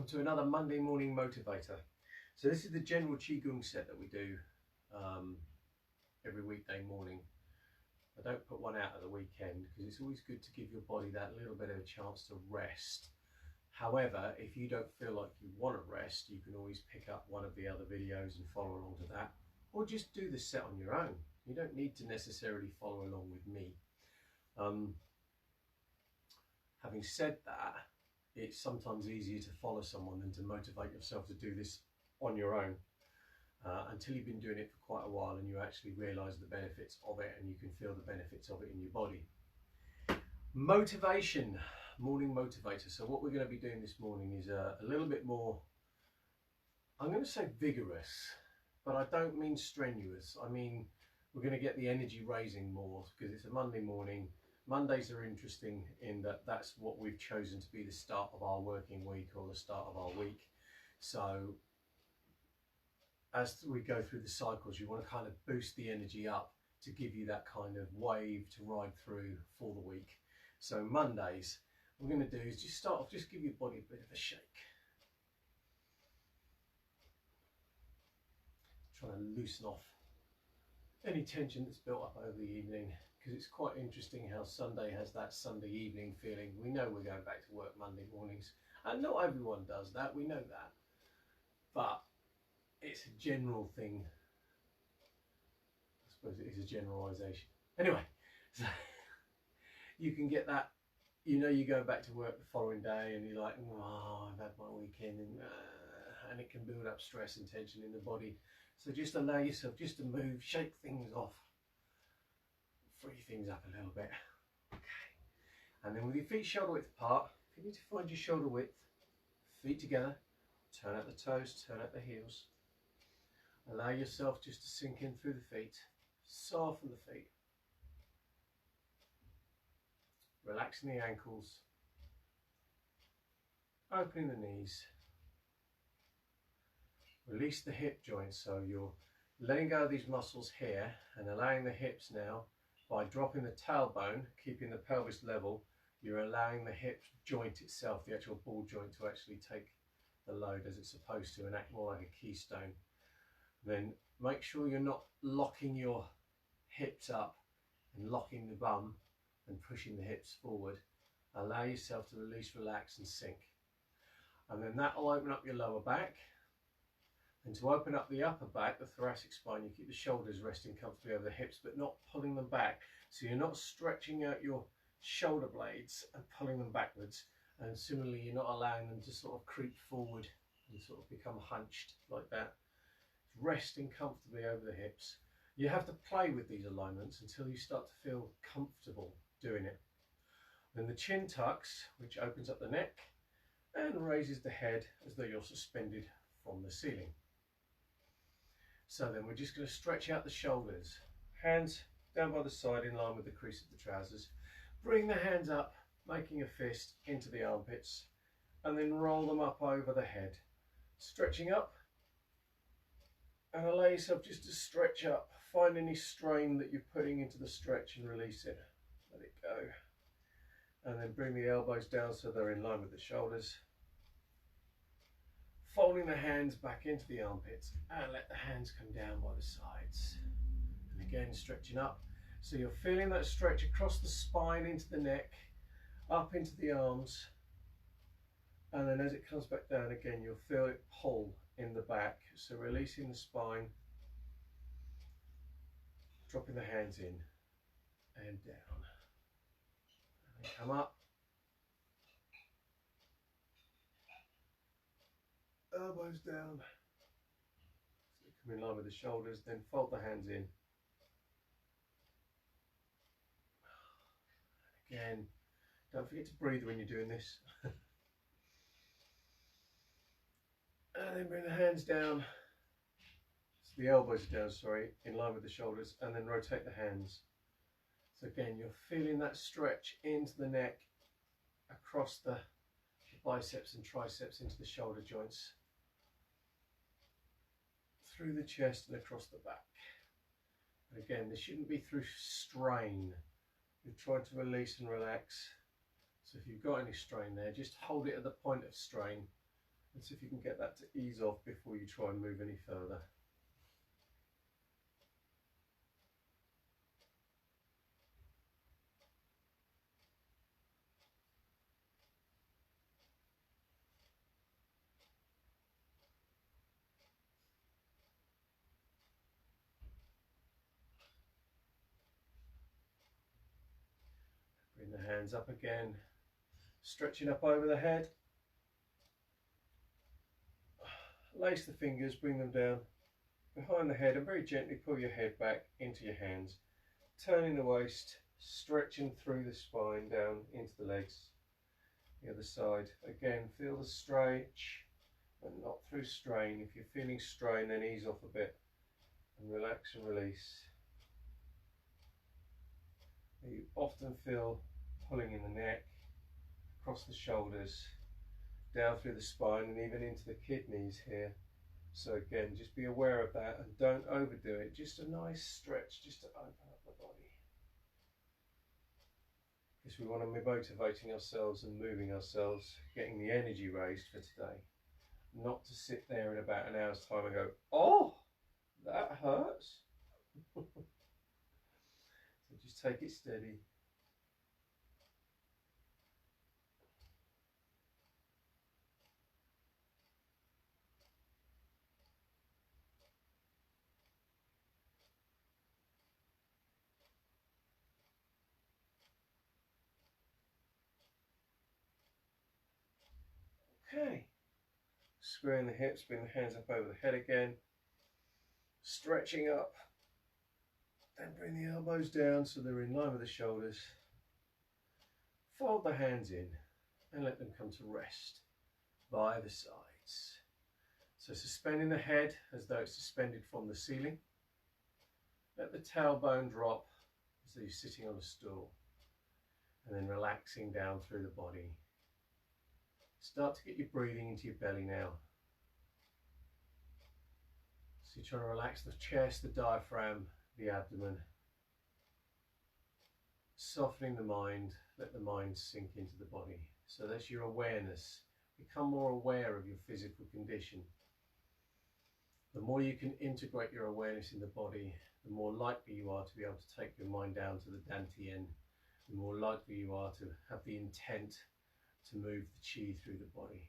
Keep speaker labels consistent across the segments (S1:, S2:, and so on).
S1: welcome to another Monday Morning Motivator. So this is the general Qigong set that we do every weekday morning. I don't put one out at the weekend because it's always good to give your body that little bit of a chance to rest. However, if you don't feel like you want to rest, you can always pick up one of the other videos and follow along to that, or just do the set on your own. You don't need to necessarily follow along with me. Having said that, it's sometimes easier to follow someone than to motivate yourself to do this on your own until you've been doing it for quite a while and you actually realise the benefits of it and you can feel the benefits of it in your body. Motivation, morning motivator. So what we're going to be doing this morning is a little bit more, I'm going to say vigorous, but I don't mean strenuous. I mean we're going to get the energy raising more because it's a Monday morning. Mondays are interesting in that that's what we've chosen to be the start of our working week or the start of our week. So as we go through the cycles, you want to kind of boost the energy up to give you that kind of wave to ride through for the week. So Mondays, what we're going to do is just start off, just give your body a bit of a shake. Trying to loosen off any tension that's built up over the evening, because it's quite interesting how Sunday has that Sunday evening feeling. We know we're going back to work Monday mornings, and not everyone does that, we know that, but it's a general thing. I suppose it is a generalisation. Anyway, so you can get that, you know, you go back to work the following day and you're like, oh, I've had my weekend, and it can build up stress and tension in the body. So just allow yourself just to move, shake things off, free things up a little bit. Okay. And then with your feet shoulder width apart, if you need to find your shoulder width, feet together, turn out the toes, turn out the heels. Allow yourself just to sink in through the feet, soften the feet. Relaxing the ankles, opening the knees. Release the hip joints, so you're letting go of these muscles here and allowing the hips now, by dropping the tailbone, keeping the pelvis level, you're allowing the hip joint itself, the actual ball joint, to actually take the load as it's supposed to and act more like a keystone. Then make sure you're not locking your hips up and locking the bum and pushing the hips forward. Allow yourself to release, relax and sink. And then that will open up your lower back. And to open up the upper back, the thoracic spine, you keep the shoulders resting comfortably over the hips, but not pulling them back. So you're not stretching out your shoulder blades and pulling them backwards. And similarly, you're not allowing them to sort of creep forward and sort of become hunched like that. Resting comfortably over the hips. You have to play with these alignments until you start to feel comfortable doing it. Then the chin tucks, which opens up the neck and raises the head as though you're suspended from the ceiling. So then we're just going to stretch out the shoulders, hands down by the side in line with the crease of the trousers. Bring the hands up, making a fist into the armpits, and then roll them up over the head. Stretching up, and allow yourself just to stretch up. Find any strain that you're putting into the stretch and release it. Let it go. And then bring the elbows down so they're in line with the shoulders. Folding the hands back into the armpits and let the hands come down by the sides. And again, stretching up. So you're feeling that stretch across the spine into the neck, up into the arms. And then as it comes back down again, you'll feel it pull in the back. So releasing the spine, dropping the hands in and down. And then come up. Elbows down, so come in line with the shoulders, then fold the hands in. Again, don't forget to breathe when you're doing this. And then bring the hands down, so the elbows are down, sorry, in line with the shoulders, and then rotate the hands. So again, you're feeling that stretch into the neck, across the biceps and triceps into the shoulder joints, through the chest and across the back. And again, this shouldn't be through strain. You're trying to release and relax. So if you've got any strain there, just hold it at the point of strain And see if you can get that to ease off before you try and move any further. Bring the hands up again, stretching up over the head. Lace the fingers, bring them down behind the head and very gently pull your head back into your hands. Turning the waist, stretching through the spine down into the legs. The other side, again, feel the stretch and not through strain. If you're feeling strain, then ease off a bit and relax and release. You often feel pulling in the neck, across the shoulders, down through the spine and even into the kidneys here. So again, just be aware of that and don't overdo it. Just a nice stretch just to open up the body. Because we want to be motivating ourselves and moving ourselves, getting the energy raised for today. Not to sit there in about an hour's time and go, oh, that hurts. So just take it steady. Okay. Squaring the hips, bring the hands up over the head again. Stretching up. Then bring the elbows down so they're in line with the shoulders. Fold the hands in and let them come to rest by the sides. So suspending the head as though it's suspended from the ceiling. Let the tailbone drop as though you're sitting on a stool. And then relaxing down through the body. Start to get your breathing into your belly now. So you're trying to relax the chest, the diaphragm, the abdomen. Softening the mind, let the mind sink into the body. So that's your awareness. Become more aware of your physical condition. The more you can integrate your awareness in the body, the more likely you are to be able to take your mind down to the dantian. The more likely you are to have the intent to move the chi through the body.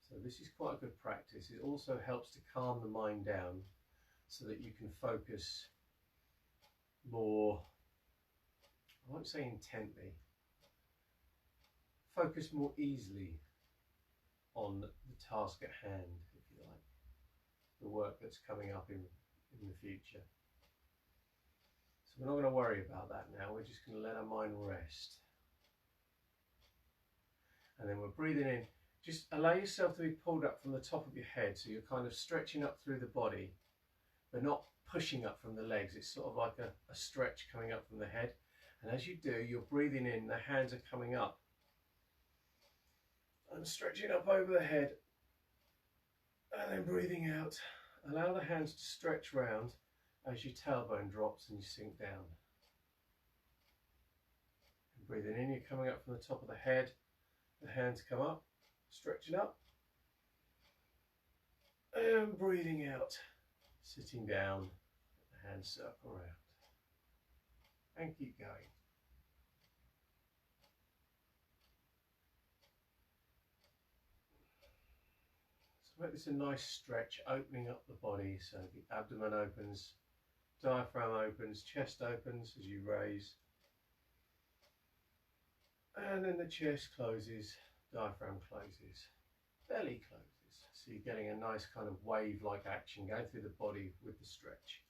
S1: So this is quite a good practice. It also helps to calm the mind down so that you can focus more, I won't say intently, focus more easily on the task at hand, if you like, the work that's coming up in the future. So we're not going to worry about that now, we're just going to let our mind rest. And then we're breathing in. Just allow yourself to be pulled up from the top of your head, so you're kind of stretching up through the body, but not pushing up from the legs. It's sort of like a stretch coming up from the head. And as you do, you're breathing in, the hands are coming up. And stretching up over the head. And then breathing out. Allow the hands to stretch round as your tailbone drops and you sink down. And breathing in, you're coming up from the top of the head. The hands come up, stretching up. And breathing out. Sitting down, the hands circle around. And keep going. So make this a nice stretch, opening up the body so the abdomen opens, diaphragm opens, chest opens as you raise. And then the chest closes, diaphragm closes, belly closes. So you're getting a nice kind of wave-like action going through the body with the stretch.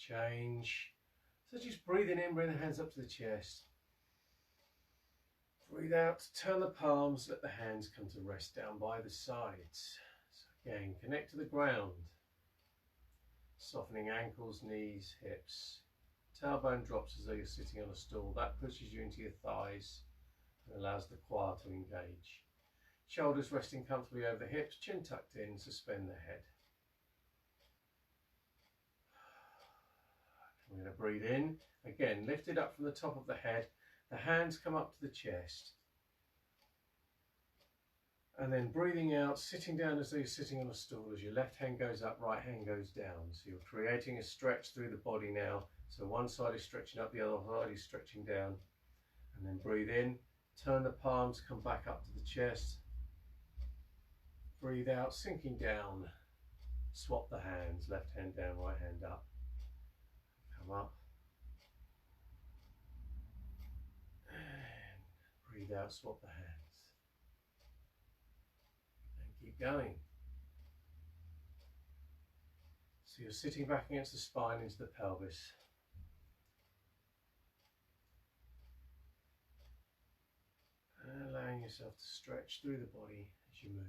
S1: Change. So just breathing in, bring the hands up to the chest. Breathe out, turn the palms, let the hands come to rest down by the sides. So again, connect to the ground. Softening ankles, knees, hips. Tailbone drops as though you're sitting on a stool. That pushes you into your thighs and allows the quad to engage. Shoulders resting comfortably over the hips, chin tucked in, suspend the head. We're going to breathe in. Again, lift it up from the top of the head. The hands come up to the chest. And then breathing out, sitting down as though you're sitting on a stool. As your left hand goes up, right hand goes down. So you're creating a stretch through the body now. So one side is stretching up, the other side is stretching down. And then breathe in, turn the palms, come back up to the chest. Breathe out, sinking down. Swap the hands, left hand down, right hand up. Come up. And breathe out, swap the hands. Keep going. So you're sitting back against the spine into the pelvis. And allowing yourself to stretch through the body as you move.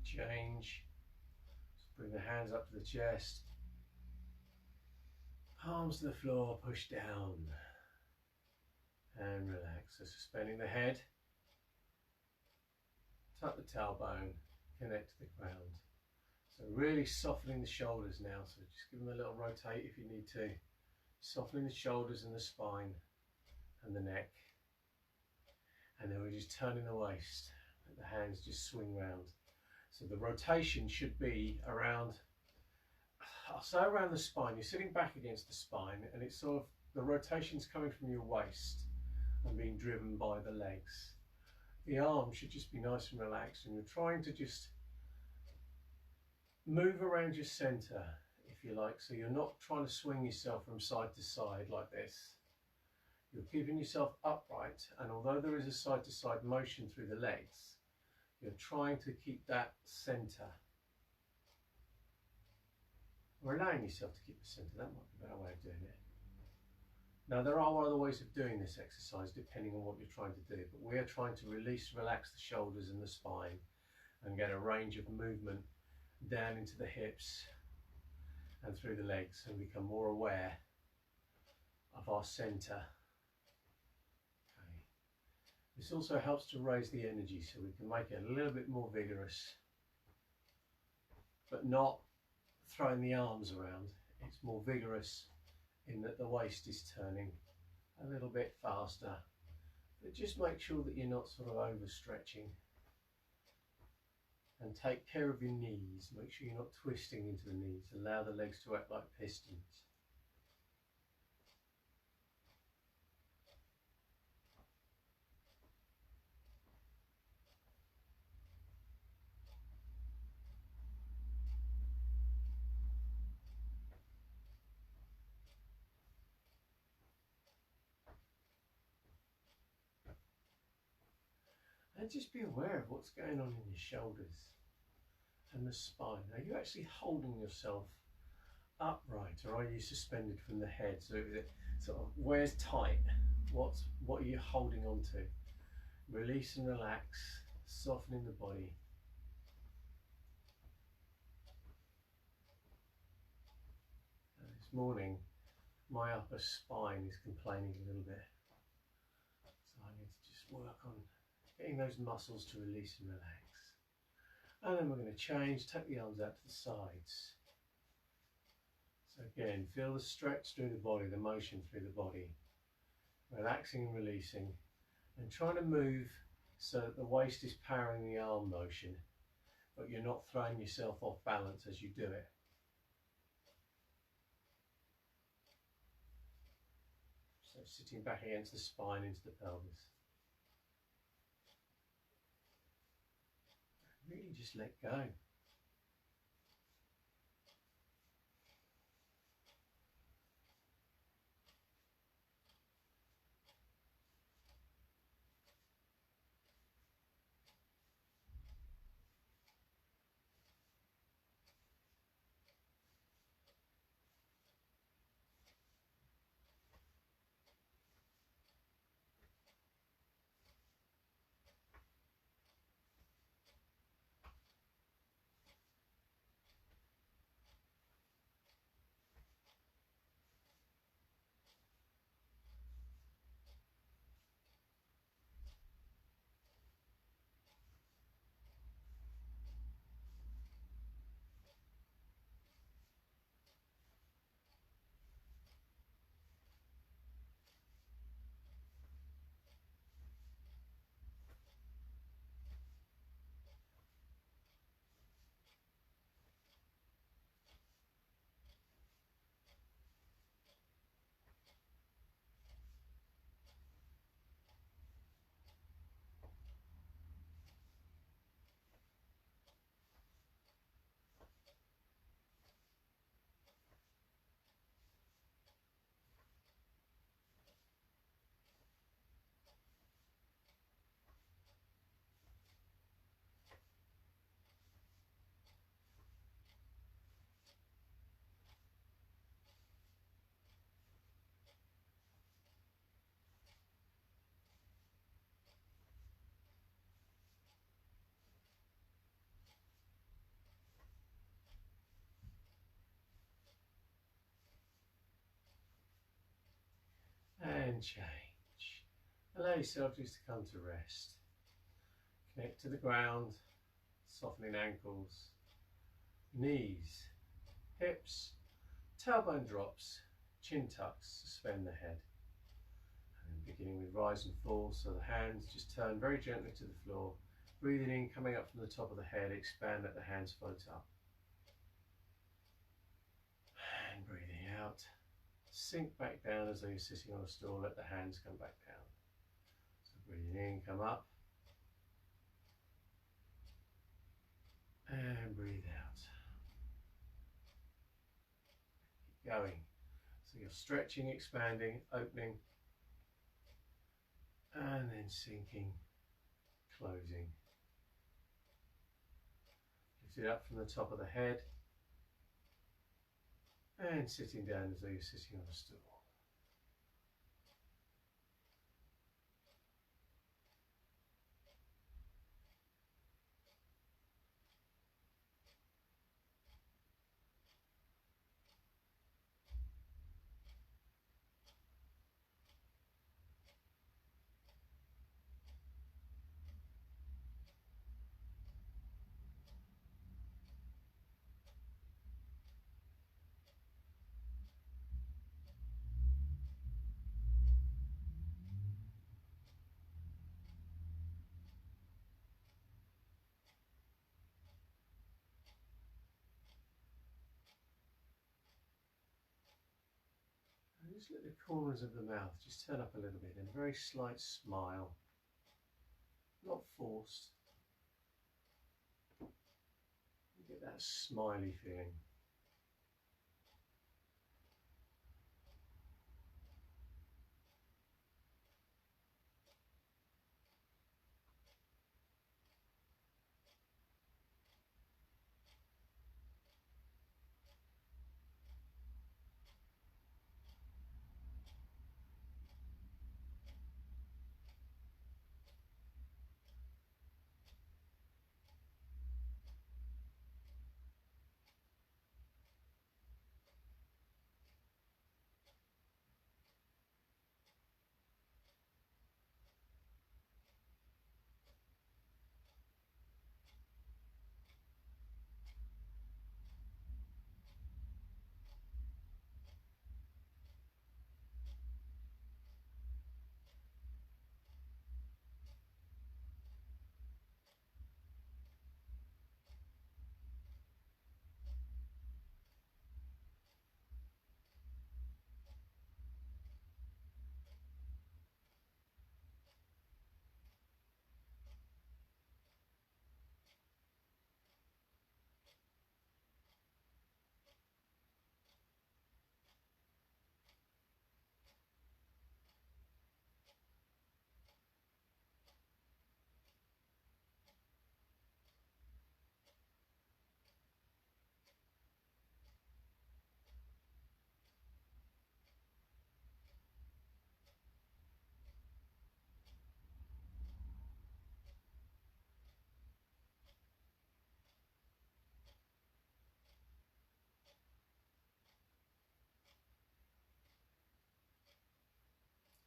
S1: Change. Just bring the hands up to the chest. Palms to the floor, push down. And relax. So suspending the head. Tuck the tailbone. Connect to the ground. So really softening the shoulders now. So just give them a little rotate if you need to. Softening the shoulders and the spine and the neck. And then we're just turning the waist. Let the hands just swing round. So the rotation should be around, I'll say around the spine. You're sitting back against the spine and it's sort of, the rotation's coming from your waist and being driven by the legs. The arms should just be nice and relaxed and you're trying to just move around your center, if you like. So you're not trying to swing yourself from side to side like this. You're keeping yourself upright, and although there is a side to side motion through the legs, you're trying to keep that center. Or allowing yourself to keep the center. That might be a better way of doing it. Now there are other ways of doing this exercise depending on what you're trying to do, but we are trying to relax the shoulders and the spine and get a range of movement down into the hips and through the legs and become more aware of our center. This also helps to raise the energy so we can make it a little bit more vigorous, but not throwing the arms around. It's more vigorous in that the waist is turning a little bit faster, but just make sure that you're not sort of overstretching. And take care of your knees. Make sure you're not twisting into the knees. Allow the legs to act like pistons. And just be aware of what's going on in your shoulders and the spine. Are you actually holding yourself upright, or are you suspended from the head? So is it sort of, where's tight? What are you holding on to? Release and relax, softening the body. This morning, my upper spine is complaining a little bit. So I need to just work on getting those muscles to release and relax. And then we're going to change, take the arms out to the sides. So again, feel the stretch through the body, the motion through the body. Relaxing and releasing. And trying to move so that the waist is powering the arm motion, but you're not throwing yourself off balance as you do it. So sitting back against the spine into the pelvis. Really just let go. And change. Allow yourself just to come to rest. Connect to the ground, softening ankles, knees, hips, tailbone drops, chin tucks, suspend the head. And beginning with rise and fall, so the hands just turn very gently to the floor. Breathing in, coming up from the top of the head, expand, let the hands float up. And breathing out, sink back down as though you're sitting on a stool, let the hands come back down. So breathing in, come up. And breathe out. Keep going. So you're stretching, expanding, opening, and then sinking, closing. Lift it up from the top of the head and sitting down as though you're sitting on a stool. just let the corners of the mouth just turn up a little bit, and a very slight smile, not forced. You get that smiley feeling.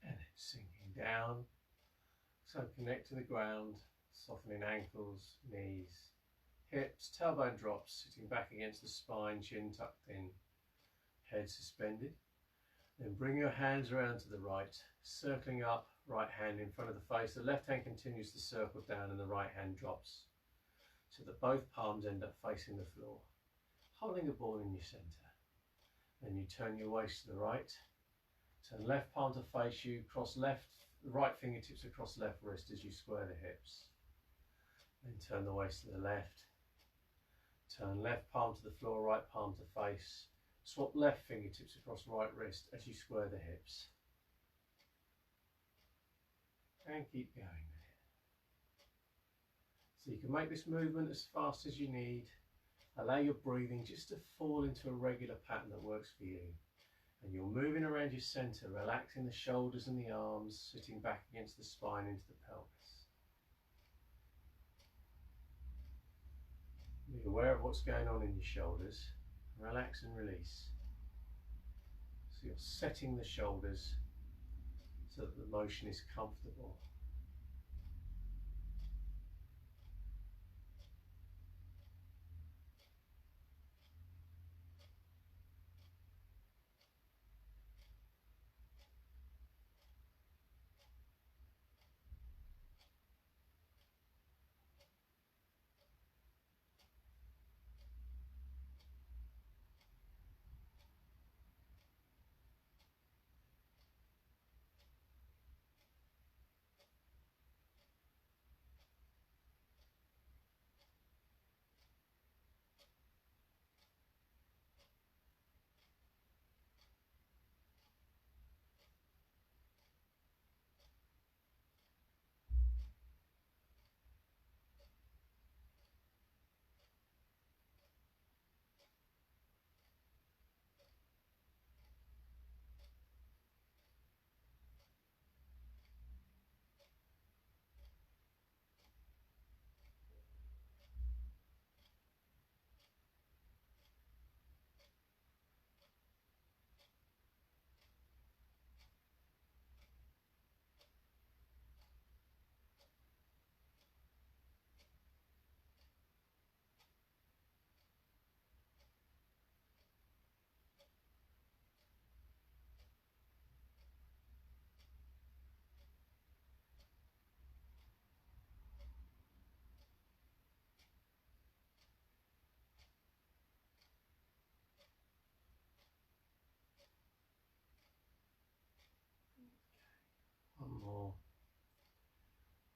S1: And then sinking down. So connect to the ground, softening ankles, knees, hips, tailbone drops, sitting back against the spine, chin tucked in, head suspended. Then bring your hands around to the right, circling up, right hand in front of the face. The left hand continues to circle down and the right hand drops, so that both palms end up facing the floor, holding a ball in your centre. Then you turn your waist to the right, turn left palm to face you, cross right fingertips across left wrist as you square the hips. Then turn the waist to the left, turn left palm to the floor, right palm to face. Swap left fingertips across right wrist as you square the hips. And keep going with it. So you can make this movement as fast as you need. Allow your breathing just to fall into a regular pattern that works for you. And you're moving around your centre, relaxing the shoulders and the arms, sitting back against the spine into the pelvis. Be aware of what's going on in your shoulders. Relax and release. So you're setting the shoulders so that the motion is comfortable.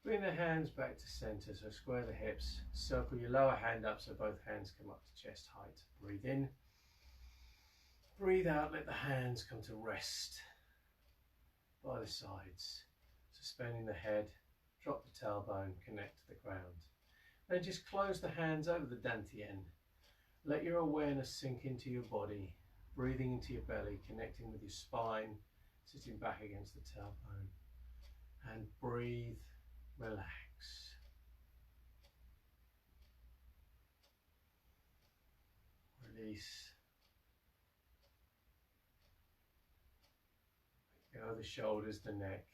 S1: Bring the hands back to center, so square the hips. Circle your lower hand up so both hands come up to chest height. Breathe in. Breathe out, let the hands come to rest by the sides. Suspending the head, drop the tailbone, connect to the ground. Then just close the hands over the dantian. Let your awareness sink into your body, breathing into your belly, connecting with your spine, sitting back against the tailbone. And breathe, relax. Release. Let go the shoulders, the neck.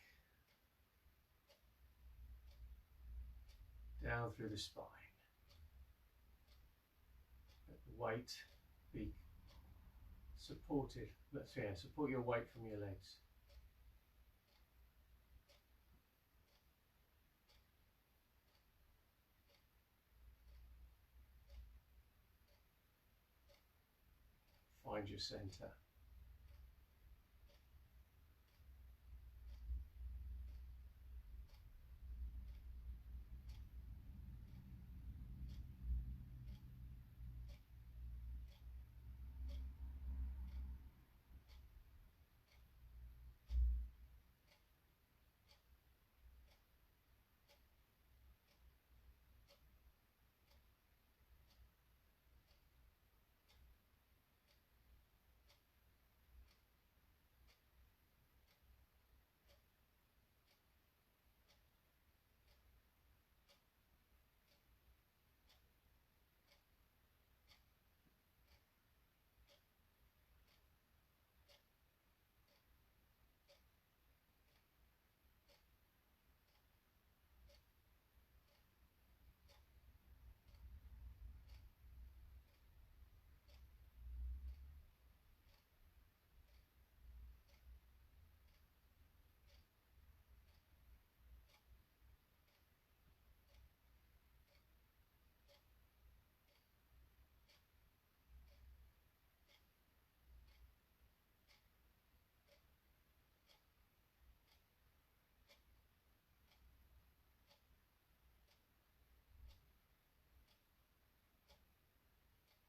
S1: Down through the spine. Let the weight be supported. Support your weight from your legs. Find your center.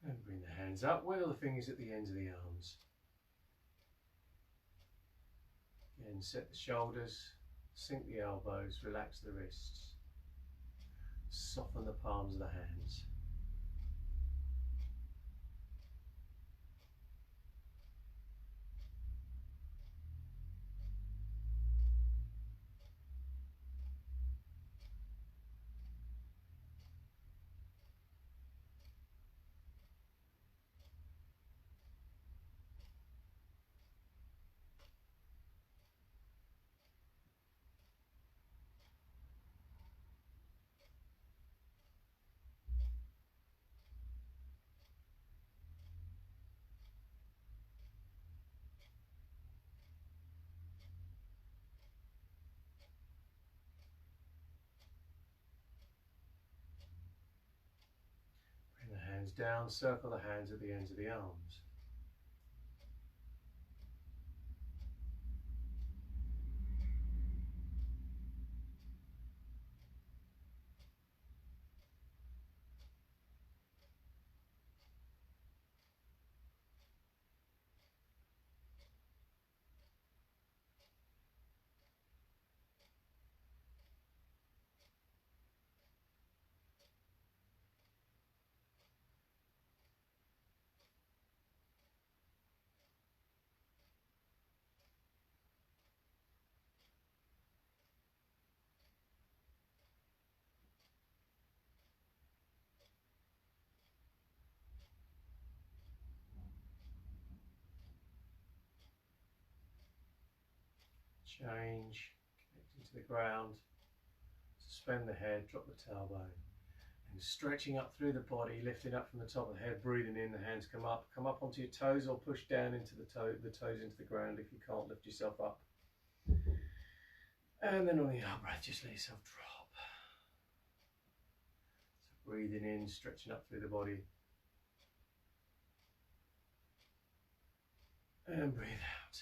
S1: And bring the hands up, wiggle the fingers at the ends of the arms. Again, set the shoulders, sink the elbows, relax the wrists. Soften the palms of the hands. Bring the hands down, circle the hands at the ends of the arms. Change, connecting to the ground. Suspend the head, drop the tailbone. And stretching up through the body, lifting up from the top of the head, breathing in, the hands come up onto your toes or push down into the toes into the ground if you can't lift yourself up. And then on the out breath, just let yourself drop. So breathing in, stretching up through the body. And breathe out.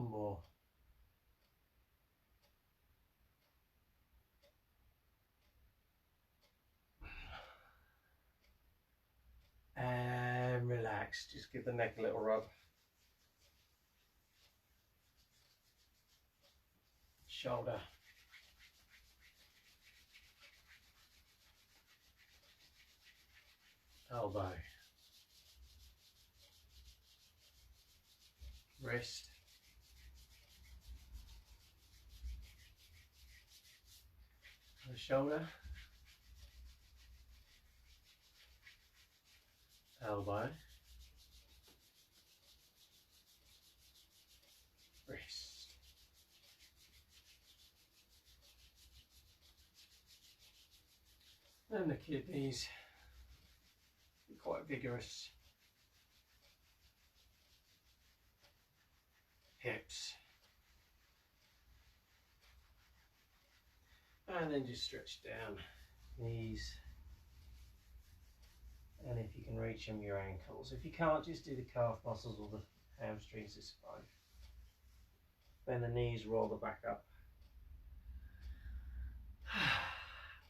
S1: One more. And relax. Just give the neck a little rub. Shoulder. Elbow. Wrist. The shoulder. Elbow. Wrist. And the kidneys. Quite vigorous. Hips. And then just stretch down. Knees. And if you can reach them, your ankles. If you can't, just do the calf muscles or the hamstrings, it's fine. Bend the knees, roll the back up.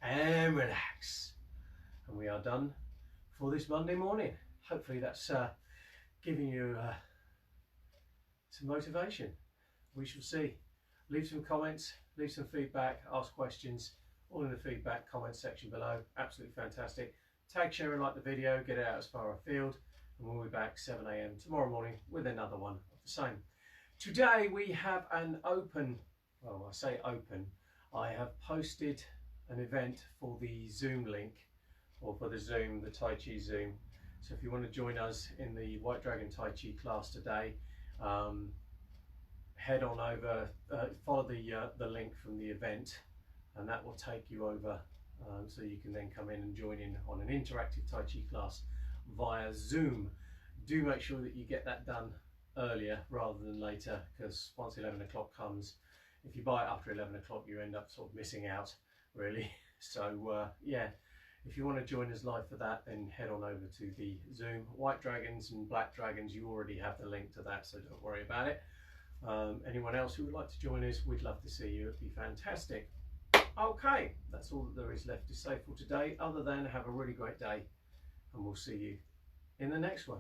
S1: And relax. And we are done for this Monday morning. Hopefully that's giving you some motivation. We shall see. Leave some comments, leave some feedback, ask questions, all in the feedback comment section below. Absolutely fantastic. Tag, share and like the video, get it out as far afield, and we'll be back 7 AM tomorrow morning with another one of the same. Today we have an open, well I say open, I have posted an event for the Zoom link, or for the Zoom, the Tai Chi Zoom. So if you want to join us in the White Dragon Tai Chi class today, head on over, follow the link from the event, and that will take you over so you can then come in and join in on an interactive Tai Chi class via Zoom. Do make sure that you get that done earlier rather than later, because once 11 o'clock comes, if you buy it after 11 o'clock you end up sort of missing out really. So yeah, if you want to join us live for that, then head on over to the Zoom. White Dragons and Black Dragons, you already have the link to that, so don't worry about it. Anyone else who would like to join us, we'd love to see you. It'd be fantastic. Okay, that's all that there is left to say for today, other than have a really great day, and we'll see you in the next one.